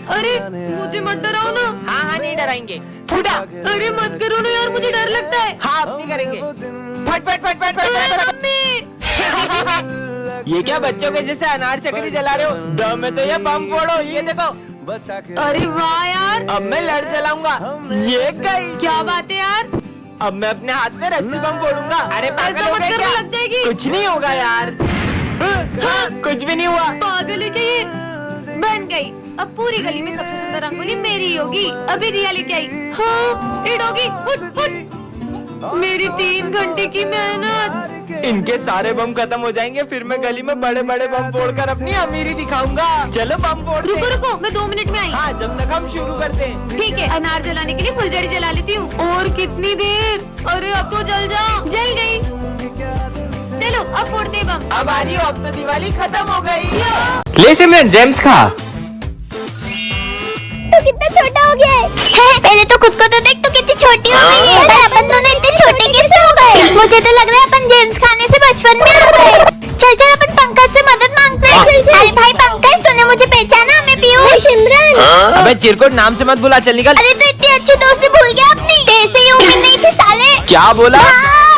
अरे मुझे मत डराओ ना। हाँ हाँ नहीं डराएंगे। फूटा। अरे मत करो ना यार, मुझे डर लगता है। हाँ अब नहीं करेंगे। फट फट फट फट अरे फट। मम्मी। ये क्या बच्चों के जैसे अनार चक्री जला रहे हो? दम में तो ये बम फोड़ो, ये देखो। अरे वाह यार, अब मैं लड़ चलाऊंगा। ये गई। क्या बात है यार। अब मैं अपने हाथ में रस्सी बम फोड़ूंगा। अरे पागल ऐसा हो मत गए करो, क्या? लग जाएगी। कुछ नहीं होगा यार। कुछ भी नहीं हुआ। पागल है क्या ये। बन गई। अब पूरी गली में सबसे सुंदर रंगोली मेरी ही होगी। अभी दिया लेके आई। हाँ ये डॉगी फुट फुट। मेरी 3 घंटे की मेहनत। इनके सारे बम खत्म हो जाएंगे, फिर मैं गली में बड़े बड़े बम फोड़कर अपनी अमीरी दिखाऊंगा। चलो बम फोड़ते हैं। रुको रुको, मैं 2 मिनट में आई। हाँ जब तक हम शुरू करते हैं। ठीक है, अनार जलाने के लिए फुलझड़ी जला लेती हूँ। और कितनी देर। अरे अब तो जल जा। जल गई। चलो अब फोड़ते हैं बम। अब आ रही हो, अब तो दिवाली खत्म हो गई। या। ले सिमरन जेम्स खा। तू कितना छोटा हो गया है। पहले तो खुद को तो देख, तू कितनी छोटी हो गई है। अरे अपन दोनों इतने छोटे कैसे हो गए। मुझे तो लग रहा है अपन जेम्स खाने से बचपन में आ गए। चल चल अपन पंकज से मदद मांगते हैं। अरे भाई पंकज, तूने मुझे पहचाना? मैं पीयूष। सिमरन। अबे चिरकुट नाम से मत बुला, चल निकल। अरे तो इतनी अच्छी दोस्ती भूल गया अपनी। तेरे ही उम्मीद नहीं थी साले। क्या बोला?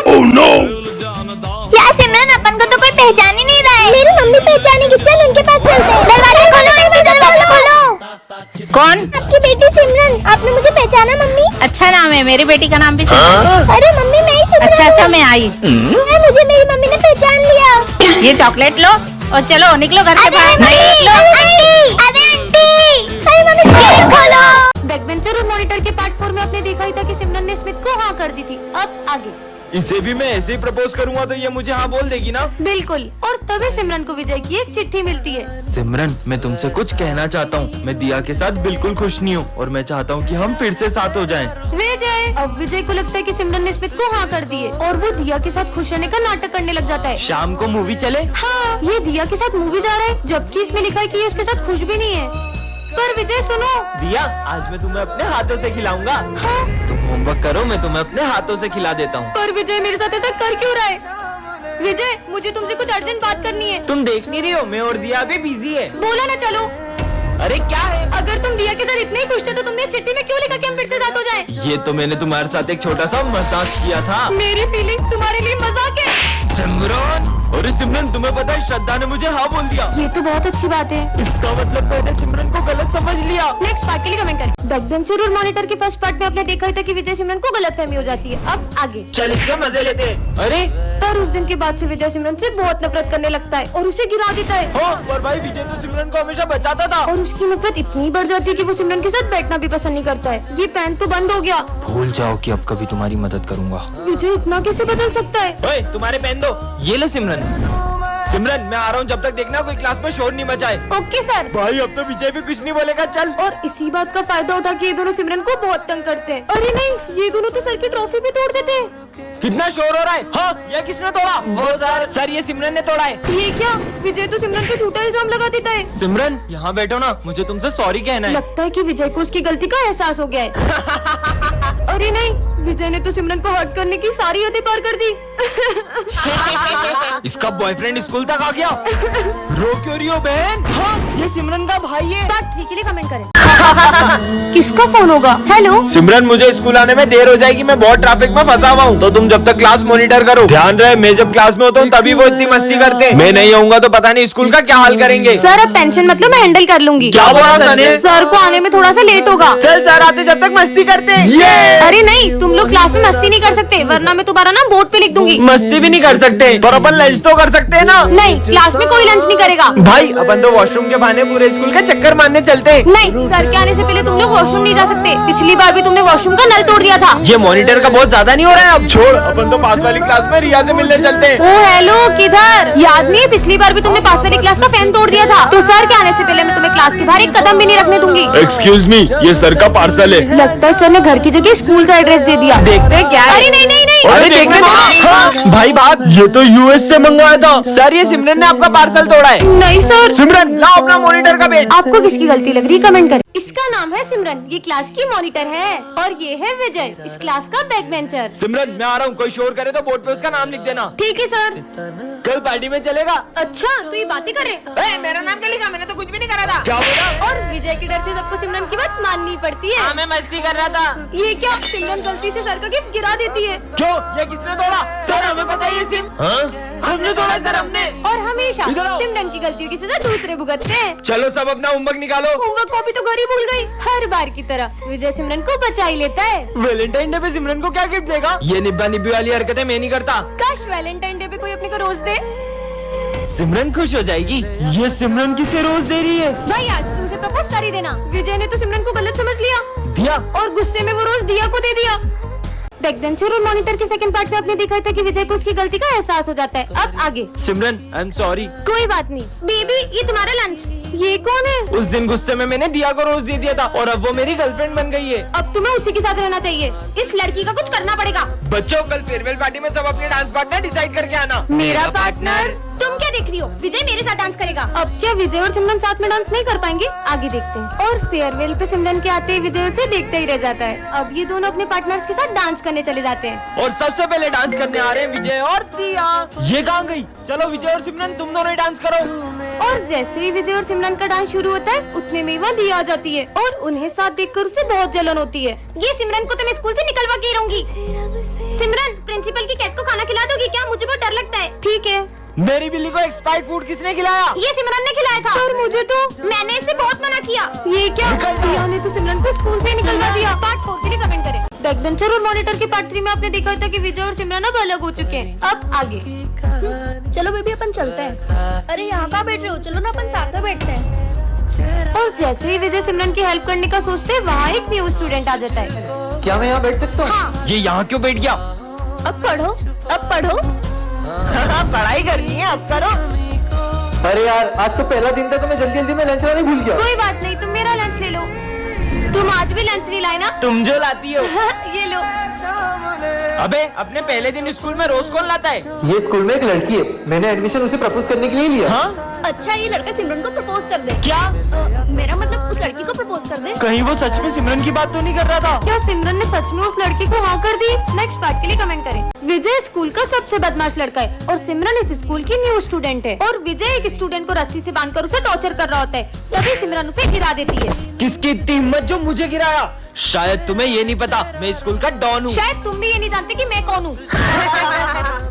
Oh no. यार सिमरन, अपन को तो कोई पहचान ही नहीं रहा है। मेरी मम्मी पहचानेगी, चल उनके पास चलते हैं। दरवाजा खोलो, इनके दरवाजा खोलो। कौन? आपकी बेटी सिमरन। आपने मुझे पहचाना मम्मी? अच्छा नाम है, मेरी बेटी का नाम भी सिमरन। अरे मम्मी मैं ही सिमरन। अच्छा मैं आई। मुझे मेरी मम्मी ने पहचान लिया। ये चॉकलेट लो और चलो निकलो घर से बाहर। अरे मम्मी गेट खोलो। बैकबेंचर और मॉनिटर के पार्ट 4 में आपने देखा ही था कि सिमरन ने स्मिथ को हाँ कर दी थी। अब आगे। इसे भी मैं ऐसे ही प्रपोज करूंगा तो ये मुझे हाँ बोल देगी ना? बिल्कुल। और तभी सिमरन को विजय की एक चिट्ठी मिलती है। सिमरन मैं तुमसे कुछ कहना चाहता हूँ। मैं दिया के साथ बिल्कुल खुश नहीं हूँ और मैं चाहता हूँ कि हम फिर से साथ हो जाएं। विजय। अब विजय को लगता है कि सिमरन ने स्मिथ को हाँ कर दी है और वो दिया के साथ खुश रहने का नाटक करने लग जाता है। शाम को मूवी चले? हाँ, ये दिया के साथ मूवी जा रहा है, जबकि इसमें लिखा है कि ये उसके साथ खुश भी नहीं है। पर विजय सुनो। दिया आज मैं तुम्हें अपने हाथों से खिलाऊंगा। हाँ? तुम होमवर्क करो, मैं तुम्हें अपने हाथों से खिला देता हूँ। पर विजय मेरे साथ ऐसा कर क्यों रहा है। विजय मुझे तुमसे कुछ अर्जेंट बात करनी है। तुम देख नहीं रही हो, मैं और दिया भी बिजी है। बोला ना चलो। अरे क्या है? अगर तुम दिया के साथ इतने ही खुश थे तो तुमने इस चिट्ठी में क्यों लिखा कि हम फिर से साथ हो जाएं? ये तो मैंने तुम्हारे साथ एक छोटा सा मजाक किया था। मेरी फीलिंग्स तुम्हारे लिए मजाक है। सिमरन। अरे सिमरन तुम्हें पता है श्रद्धा ने मुझे हाँ बोल दिया। ये तो बहुत अच्छी बात है। इसका मतलब मैंने सिमरन को गलत समझ लिया। नेक्स्ट पार्ट के लिए कमेंट करें। बैकबेंचर और मॉनिटर के फर्स्ट पार्ट में आपने देखा ही था कि विजय सिमरन को गलतफहमी हो जाती है। अब आगे। चल इसके मजे लेते हैं। अरे पर उस दिन के बाद से विजय सिमरन से बहुत नफरत करने लगता है और उसे गिरा देता है। हाँ पर भाई विजय तो सिमरन को हमेशा बचाता था। और उसकी नफरत इतनी बढ़ जाती है कि वो सिमरन के साथ बैठना भी पसंद नहीं करता है। ये पेन तो बंद हो गया। भूल जाओ कि अब कभी तुम्हारी मदद करूंगा। विजय इतना कैसे बदल सकता है। ओए तुम्हारे पेन दो। ये लो सिमरन। सिमरन मैं आ रहा हूँ, जब तक देखना कोई क्लास में शोर नहीं मचाए। Okay sir. भाई अब तो विजय भी कुछ नहीं बोलेगा। चल। और इसी बात का फायदा उठा के ये दोनों सिमरन को बहुत तंग करते हैं। अरे नहीं, ये दोनों तो सर की ट्रॉफी भी तोड़ देते हैं। कितना शोर हो रहा है? हाँ ये किसने तोड़ा? वो सर ये सिमरन ने तोड़ा है। ये क्या? विजय तो सिमरन पे झूठा इल्जाम लगा देता है। सिमरन यहाँ बैठो ना, मुझे तुमसे सॉरी कहना है। लगता है कि विजय को उसकी गलती का एहसास हो गया है। अरे नहीं, विजय ने तो सिमरन को हर्ट करने की सारी हदें पार कर दी। इसका बॉयफ्रेंड स्कूल तक आ गया। रो क्यों रही हो बहन? हाँ ये सिमरन का भाई है। पार्ट 3 के लिए कमेंट करें। किसका फोन होगा? हेलो सिमरन मुझे स्कूल आने में देर हो जाएगी, मैं बहुत ट्रैफिक में फंसा हुआ हूँ, तो तुम जब तक क्लास मॉनिटर करो। ध्यान रहे मैं जब क्लास में होता हूँ तभी वो इतनी मस्ती करते हैं। मैं नहीं आऊंगा तो पता नहीं स्कूल का क्या हाल करेंगे। सर अब टेंशन मतलब मैं हैंडल कर लूंगी। क्या बोला सर ने? सर को आने में थोड़ा सा लेट होगा। चल सर आते जब तक मस्ती करते हैं। अरे नहीं, तुम लोग क्लास में मस्ती नहीं कर सकते, वरना मैं तुम्हारा नाम बोर्ड पे लिख दूंगी। मस्ती भी नहीं कर सकते पर अपन लंच तो कर सकते हैं ना। नहीं, क्लास में कोई लंच नहीं करेगा। भाई अपन तो वॉशरूम के बहाने पूरे स्कूल का चक्कर मारने चलते हैं। नहीं, सर के आने से पहले तुम लोग वॉशरूम नहीं जा सकते। पिछली बार भी तुमने वॉशरूम का नल तोड़ दिया था। ये मॉनिटर का बहुत ज्यादा नहीं हो रहा है? अब छोड़, अपन तो पास वाली क्लास में रिया से मिलने चलते हैं। ओ हेलो, किधर? याद नहीं है पिछली बार भी तुमने पास वाली क्लास का फैन तोड़ दिया था? तो सर के आने से पहले मैं तुम्हें क्लास के बाहर एक कदम भी नहीं रखने दूंगी। एक्सक्यूज मी, ये सर का पार्सल है। लगता है सर ने घर की जगह स्कूल का एड्रेस दे दिया। देखते हैं क्या है। अरे नहीं नहीं नहीं, अरे देखने दो। हाँ, भाई बात ये तो यूएस से मंगवाया था। सर ये सिमरन ने आपका पार्सल तोड़ा है। नहीं सर। सिमरन लाओ अपना मॉनिटर का पेज। आपको किसकी गलती लग रही है कमेंट करें। इसका नाम है सिमरन, ये क्लास की मॉनिटर है। और ये है विजय, इस क्लास का बैक बेंचर। सिमरन मैं आ रहा हूँ, कोई शोर करे तो बोर्ड पे उसका नाम लिख देना। ठीक है सर। कल पार्टी में चलेगा? अच्छा तो ये बातें कर रहे हैं। मेरा नाम क्या लिखा? मैंने तो कुछ भी क्या बोला? और विजय के डर से सबको सिमरन की बात माननी पड़ती है। हाँ, मैं मस्ती कर रहा था। ये क्या, सिमरन गलती से सर का गिफ्ट गिरा देती है। क्यों? ये किसने तोड़ा? सर हमें पता है ये सिम। हमने तोड़ा सर, हमने। और हमेशा इधर आओ। सिमरन की गलतियों की सजा दूसरे भुगतते हैं। चलो सब अपना होमवर्क निकालो। होमवर्क कॉपी तो घर ही भूल गई। हर बार की तरह विजय सिमरन को बचा ही लेता है। वैलेंटाइन डे पे सिमरन को क्या गिफ्ट देगा? ये निब्बा निब्बी वाली हरकतें मैं नहीं करता। काश वैलेंटाइन डे पे कोई अपने को रोज दे। सिमरन खुश हो जाएगी। ये सिमरन किसे रोज दे रही है? भाई आज तू उसे प्रपोज कर ही देना। विजय ने तो सिमरन को गलत समझ लिया दिया। और गुस्से में वो रोज दिया को दे दिया। बैकबेंचर और मॉनिटर के सेकंड पार्ट में आपने देखा था कि विजय को उसकी गलती का एहसास हो जाता है। अब आगे। सिमरन आई एम सॉरी। कोई बात नहीं। बेबी ये तुम्हारा लंच। ये कौन है? उस दिन गुस्से में मैंने दिया को रोज दे दिया था और अब वो मेरी गर्लफ्रेंड बन गई है। अब तुम्हें उसी के साथ रहना चाहिए। इस लड़की का कुछ करना पड़ेगा। बच्चों कल फेयरवेल पार्टी में सब अपने डांस पार्टनर डिसाइड करके आना। मेरा पार्टनर? तुम क्या देख रही हो? विजय मेरे साथ डांस करेगा। अब क्या विजय और सिमरन साथ में डांस नहीं कर पाएंगे? आगे देखते हैं। और फेयरवेल पे सिमरन के आते ही विजय उसे देखते ही रह जाता है। अब ये दोनों अपने पार्टनर्स के साथ डांस करने चले जाते हैं। और सबसे पहले डांस करने आ रहे हैं विजय और दिया। ये कहाँ गई? चलो विजय और सिमरन तुम दोनों ही डांस करो। और जैसे ही विजय और सिमरन का डांस शुरू होता है उतने में वह दिया आ जाती है और उन्हें साथ देखकर उसे बहुत जलन होती है। ये सिमरन को तो मैं स्कूल से निकलवा के ही रहूंगी। सिमरन प्रिंसिपल की कैट को खाना खिला दोगी क्या? मुझे बहुत डर लगता है। ठीक है। मेरी बिल्ली को एक्सपायर्ड फूड किसने खिलाया? ये सिमरन ने खिलाया था। और मुझे तो मैंने इसे बहुत मना किया। ये क्या? दिया ने तो सिमरन को स्कूल से निकलवा दिया। पार्ट 4 के लिए कमेंट करें। बैकबेंचर और मॉनिटर के पार्ट 3 में आपने देखा था कि विजय और सिमरन अब अलग हो चुके हैं। अब आगे। चलो बेबी अपन चलते हैं। अरे यहाँ कहाँ बैठ रहे हो? चलो ना अपन साथ में बैठते हैं। और जैसे ही विजय सिमरन की हेल्प करने का सोचते हैं वहाँ एक न्यू स्टूडेंट आ जाता है। क्या मैं यहाँ बैठ सकता हूँ? हाँ। ये यहाँ क्यों बैठ गया? अब पढ़ो, अब पढ़ो। पढ़ाई करनी है, अब करो। अरे यार आज तो पहला दिन था तो मैं जल्दी जल्दी में लंच लाने भूल गया। कोई बात नहीं, तुम मेरा लंच ले लो। तुम आज भी लंच नहीं लाए ना? तुम जो लाती हो। ये लो। अबे अपने पहले दिन स्कूल में रोज कौन लाता है? ये स्कूल में एक लड़की है, मैंने एडमिशन उसे प्रपोज करने के लिए लिया। हाँ? अच्छा ये लड़का सिमरन को प्रपोज कर दे। क्या? मेरा मतलब उस लड़की को प्रपोज कर दे। कहीं वो सच में सिमरन की बात तो नहीं कर रहा था? क्या सिमरन ने सच में उस लड़की को हाँ कर दी? नेक्स्ट पार्ट के लिए कमेंट करें। विजय स्कूल का सबसे बदमाश लड़का है और सिमरन इस स्कूल की न्यू स्टूडेंट है। और विजय एक स्टूडेंट को रस्सी से बांधकर उसे टॉर्चर कर रहा होता है। तभी सिमरन उसे गिरा देती है। किसकी इतनी हिम्मत जो मुझे गिराया? शायद तुम्हें ये नहीं पता मैं स्कूल का डॉन हूँ। शायद तुम भी ये नहीं जानते कि मैं कौन हूँ।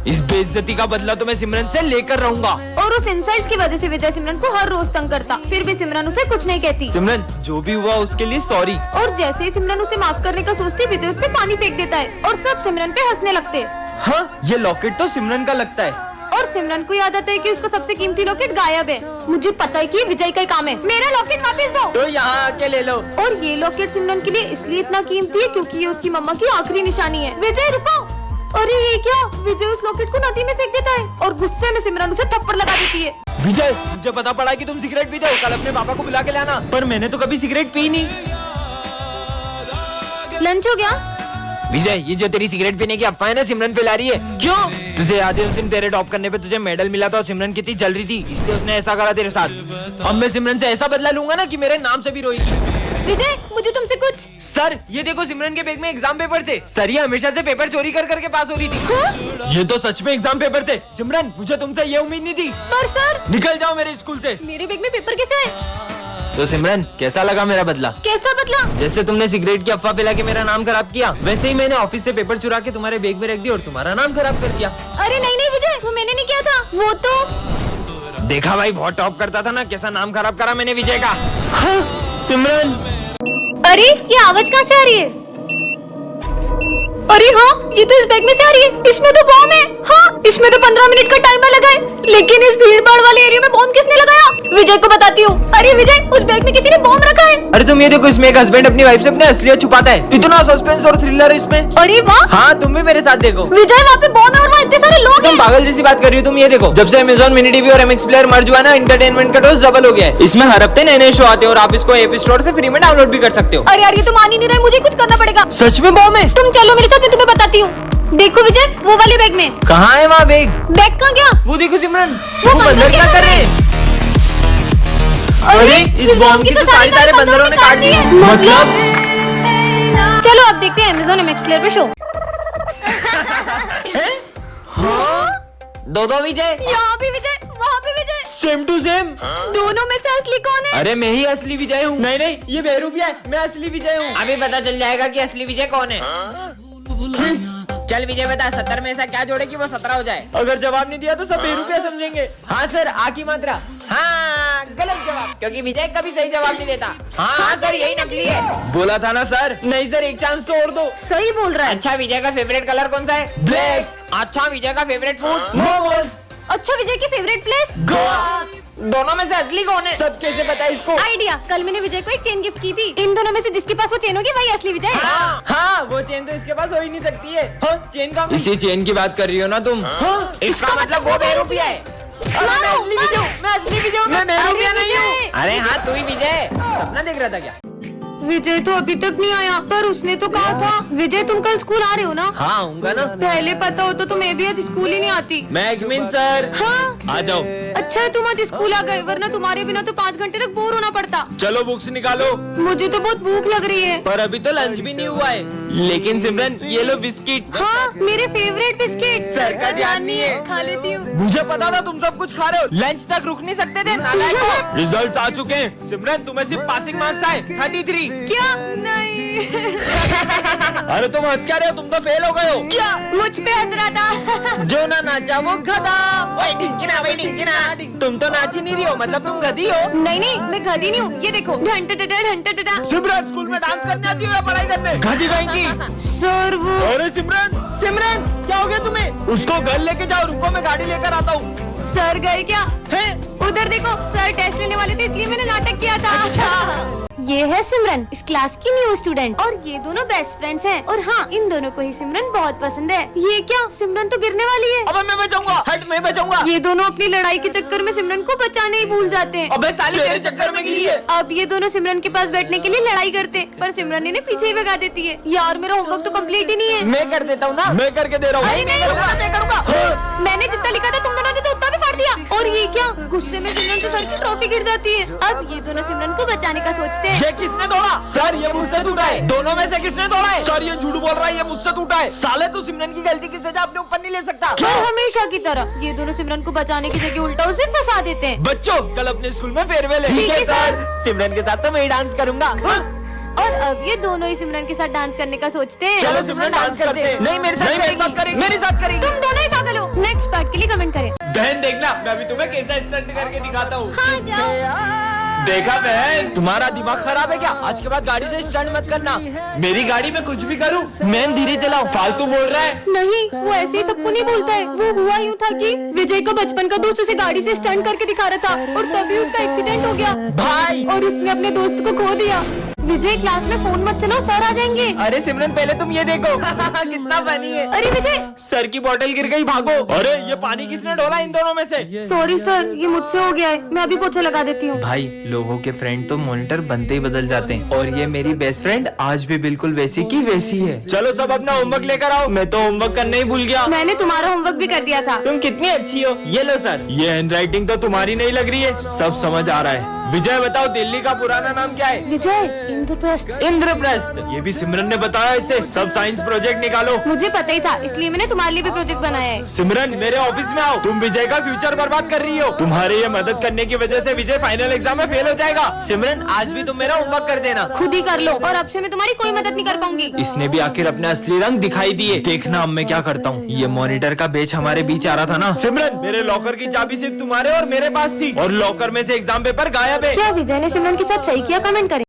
इस बेइज्जती का बदला तो मैं सिमरन से लेकर रहूंगा। और उस इंसल्ट की वजह से विजय सिमरन को हर रोज तंग करता, फिर भी सिमरन उसे कुछ नहीं कहती। सिमरन जो भी हुआ उसके लिए सॉरी। और जैसे ही सिमरन उसे माफ करने का सोचती विजय उस पे पानी फेंक देता है और सब सिमरन पे हंसने लगते हैं। हाँ ये लॉकेट तो सिमरन का लगता है। और सिमरन को याद आता है कि उसका सबसे कीमती लॉकेट गायब है। मुझे पता है कि विजय का ही काम है। मेरा लॉकेट वापस दो। तो यहाँ आके ले लो। और ये लॉकेट सिमरन के लिए इसलिए इतना कीमती है क्योंकि ये उसकी मम्मा की आखिरी निशानी है। विजय रुको। अरे ये क्या? विजय उस लॉकेट को नदी में फेंक देता है और गुस्से में सिमरन उसे थप्पड़ लगा देती है। विजय मुझे पता पड़ा कि तुम सिगरेट पीते हो, कल अपने पापा को बुला के लाना। पर मैंने तो कभी सिगरेट पी नहीं। लंच हो गया? विजय ये जो तेरी सिगरेट पीने की अफवाह है ना सिमरन फैला रही है। क्यों? तुझे याद है उस दिन तेरे टॉप करने पे तुझे मेडल मिला था और सिमरन कितनी जल रही थी, इसलिए उसने ऐसा करा तेरे साथ। अब मैं सिमरन से ऐसा बदला लूंगा ना कि मेरे नाम से भी रोएगी। विजय मुझे तुमसे कुछ। सर ये देखो सिमरन के बैग में एग्जाम पेपर थे। सर ये हमेशा से पेपर चोरी कर करके पास हो रही थी। हाँ? ये तो सच में एग्जाम पेपर थे। सिमरन मुझे तुमसे ये उम्मीद नहीं थी। पर सर निकल जाओ मेरे स्कूल से। मेरे बैग में पेपर कैसे है? तो सिमरन कैसा लगा मेरा बदला? कैसा बदला? जैसे तुमने सिगरेट की अफवाह फैला के मेरा नाम खराब किया, वैसे ही मैंने ऑफिस से पेपर चुरा के तुम्हारे बैग में रख दिया और तुम्हारा नाम खराब कर दिया। अरे नहीं नहीं विजय, वो मैंने नहीं किया था। वो तो देखा भाई बहुत टॉप करता था ना, कैसा नाम खराब करा मैंने विजय का। हाँ, सिमरन। अरे ये आवाज कहाँ से आ रही है? अरे हाँ ये तो इस बैग में से आ रही है। इसमें तो बॉम्ब है। हाँ इसमें तो 15 मिनट का टाइमर लगा है, लेकिन इस भीड़ भाड़ वाले एरिया में बॉम्ब किसने लगाया? विजय को बताती हूँ। अरे विजय उस बैग में किसी ने बॉम्ब रखा है। अरे तुम ये देखो, इसमें एक हस्बैंड अपनी वाइफ से अपने असलियत छुपाता है। इतना सस्पेंस और थ्रिलर है इसमें। अरे वाह। हाँ तुम भी मेरे साथ देखो। विजय वहाँ पे बॉम्ब है और वहाँ इतने सारे लोग तुम हैं। पागल जैसी बात कर रही हो। तुम ये देखो, जब से अमेज़न मिनी टीवी और MX प्लेयर मर्ज हुआ ना, एंटरटेनमेंट का डोज डबल हो गया है। इसमें हर हफ्ते नए नए शो आते हैं और आप इसको एप स्टोर से फ्री में डाउनलोड भी कर सकते हो। अरे यार ये तो मान ही नहीं रहे, मुझे कुछ करना पड़ेगा। सच में बॉम्ब है? तुम चलो मेरे साथ, मैं तुम्हें बताती हूँ। देखो विजय वो वाले बैग में। कहाँ है वहाँ बैग? बैग कहाँ गया? वो देखो सिमरन, वो वो बंदर क्या कर रहे हैं? अरे इस बॉम्ब की तो सारी तारें बंदरों ने काट दी। मतलब चलो अब देखते हैं अमेज़न MX प्लेयर पे शो। दो विजय, यहाँ भी विजय, वहाँ भी विजय। Same to same. दोनों में से असली कौन है? अरे मैं ही असली विजय हूँ। नहीं नहीं, ये बेहरूपिया है, मैं असली विजय हूँ। अभी पता चल जाएगा कि असली विजय कौन है। चल विजय बता, 70 में ऐसा क्या जोड़े कि वो 17 हो जाए। अगर जवाब नहीं दिया तो सब बेरूपिया समझेंगे। हाँ सर, आ की मात्रा। हाँ गलत जवाब, क्योंकि विजय कभी सही जवाब नहीं देता। हाँ सर, यही नकली है। बोला था ना सर। नहीं सर, एक चांस तो और दो। सही बोल रहा है। अच्छा, विजय का फेवरेट कलर कौन सा है? ब्लैक। अच्छा, विजय का फेवरेट फूड? मोमोज। अच्छा, विजय की फेवरेट प्लेस? गोवा। दोनों में से असली कौन है? सब कैसे पता है इसको? आइडिया, कल मैंने विजय को एक चेन गिफ्ट की थी। इन दोनों में से जिसके पास वो चेन होगी वही असली विजय है। हाँ, वो चेन तो इसके पास हो ही नहीं सकती है। हाँ, चेन का इसी चेन की बात कर रही हो ना तुम? हाँ, इसका मतलब वो बेरूपिया है। मैं असली विजय हूँ, मैं असली विजय हूँ, मैं बेरूपिया नहीं हूँ। अरे हाँ, तू ही विजय। सपना देख रहा था क्या? विजय तो अभी तक नहीं आया, पर उसने तो कहा था। विजय, तुम कल स्कूल आ रहे हो ना? हाँ, आऊंगा ना। पहले पता होता तो मैं भी आज स्कूल ही नहीं आती। मैगमिन सर। हाँ, आ जाओ। अच्छा है तुम आज स्कूल आ गए, वरना तुम्हारे बिना तो 5 घंटे तक बोर होना पड़ता। चलो बुक्स निकालो। मुझे तो बहुत भूख लग रही है। पर अभी तो लंच भी नहीं हुआ है। लेकिन सिमरन, ये लो बिस्किट। हाँ, मेरे फेवरेट बिस्किट। सर का ध्यान नहीं है। खा लेती हूँ। मुझे पता था तुम सब कुछ खा रहे हो। लंच तक रुक नहीं सकते थे नालायक। रिजल्ट आ चुके हैं। सिमरन, तुम्हें सिर्फ पासिंग मार्क्स आए 33। क्या? नहीं। अरे तुम हंस क्या रहे हो? तुम तो फेल हो गए हो। क्या? मुझ पे हंस रहा था। जो ना नाचा वो गधा। वही ढिंकिना। तुम तो नाच ही नहीं रही हो, मतलब तुम गधी हो। नहीं नहीं, मैं गधी नहीं हूँ। ये देखो, घंटा। सिमरन, स्कूल में डांस करने आती हो या पढ़ाई करने? गधी कहेंगी। सर वो। अरे सिमरन क्या हो गया तुम्हें? उसको घर लेके जाओ, रुको मैं गाड़ी लेकर आता हूँ। सर गए क्या? है? उधर देखो, सर टेस्ट लेने वाले थे, इसलिए मैंने नाटक किया था। अच्छा। ये है सिमरन, इस क्लास की न्यू स्टूडेंट, और ये दोनों बेस्ट फ्रेंड्स हैं। और हाँ, इन दोनों को ही सिमरन बहुत पसंद है। ये क्या? सिमरन तो गिरने वाली है। अबे मैं बचाऊंगा। हट, मैं बचाऊंगा। ये दोनों अपनी लड़ाई के चक्कर में सिमरन को बचाने ही भूल जाते हैं। अबे साली, तेरे चक्कर में गिरी है। अब ये दोनों सिमरन के पास बैठने के लिए लड़ाई करते, पर सिमरन इन्हें पीछे ही भगा देती है। यार, मेरा होमवर्क तो कंप्लीट ही नहीं है। मैं कर देता हूँ ना। मैं करके दे रहा हूँ। अरे नहीं, मैं करूँगा। मैंने जितना लिखा था तुम दोनों ने तो उतना भी फाड़ दिया। और ये क्या? गुस्से में सिमरन से सर की ट्रॉफी गिर जाती है। अब ये दोनों सिमरन को बचाने का सोचते हैं। ये किसने तोड़ा? सर, ये मुझसे टूटा है। दोनों में से किसने तोड़ा है? सर, ये झूठ बोल रहा है, ये मुझसे टूटा है। साले, तू सिमरन की गलती की सजा अपने ऊपर नहीं ले सकता। और हमेशा की तरह ये दोनों सिमरन को बचाने की जगह उल्टा उसे फंसा देते हैं। बच्चों, कल अपने स्कूल में फेयरवेल है। ठीक है सर। सिमरन के साथ तो मैं ही डांस करूंगा। और अब ये दोनों ही सिमरन के साथ डांस करने का सोचते हैं। चलो सिमरन, डांस करते हैं। नहीं, मेरे साथ करेंगे। मेरे साथ करेंगे। तुम दोनों ही पागल हो। नेक्स्ट पार्ट के लिए कमेंट करें। बहन देखना, मैं अभी तुम्हें कैसा स्टंट करके दिखाता हूँ। हाँ, जाओ। देखा बहन, तुम्हारा दिमाग खराब है क्या? आज के बाद गाड़ी से स्टंट मत करना। मेरी गाड़ी में कुछ भी करूँ, मैन धीरे चलाओ। फालतू बोल रहा है। नहीं, वो ऐसे ही सबको नहीं बोलता है। वो हुआ यूँ था कि विजय का बचपन का दोस्त उसे गाड़ी से स्टंट करके दिखा रहा था, और तभी उसका एक्सीडेंट हो गया भाई, और उसने अपने दोस्त को खो दिया। विजय, क्लास में फोन मत चलाओ, सर आ जाएंगे। अरे सिमरन, पहले तुम ये देखो। कितना फनी है। अरे विजय, सर की बोतल गिर गई, भागो। अरे ये पानी किसने डोला इन दोनों में से? सॉरी सर, ये मुझसे हो गया है। मैं अभी पोछा लगा देती हूँ। भाई, लोगों के फ्रेंड तो मॉनिटर बनते ही बदल जाते हैं, और ये मेरी बेस्ट फ्रेंड आज भी बिल्कुल वैसी की वैसी है। चलो सब अपना होमवर्क लेकर आओ। मैं तो होमवर्क करने ही भूल गया। मैंने तुम्हारा होमवर्क भी कर दिया था। तुम कितनी अच्छी हो। ये लो सर। ये हैंडराइटिंग तो तुम्हारी नहीं लग रही है, सब समझ आ रहा है। विजय बताओ, दिल्ली का पुराना नाम क्या है? विजय, इंद्रप्रस्थ। इंद्रप्रस्थ। ये भी सिमरन ने बताया इसे। सब साइंस प्रोजेक्ट निकालो। मुझे पता ही था, इसलिए मैंने तुम्हारे लिए भी प्रोजेक्ट बनाया है। सिमरन, मेरे ऑफिस में आओ। तुम विजय का फ्यूचर बर्बाद कर रही हो। तुम्हारे ये मदद करने की वजह से विजय फाइनल एग्जाम में फेल हो जाएगा। सिमरन, आज भी तुम मेरा होमवर्क कर देना। खुद ही कर लो, और अब से मैं तुम्हारी कोई मदद नहीं कर पाऊंगी। इसने भी आखिर अपने असली रंग दिखाई दिए। देखना अब मैं क्या करता हूँ। ये मॉनिटर का बेच हमारे बीच आ रहा था ना। सिमरन, मेरे लॉकर की चाबी सिर्फ तुम्हारे और मेरे पास थी, और लॉकर में से एग्जाम पेपर गायब है। क्या विजय ने सिमरन के साथ सही किया? कमेंट करें।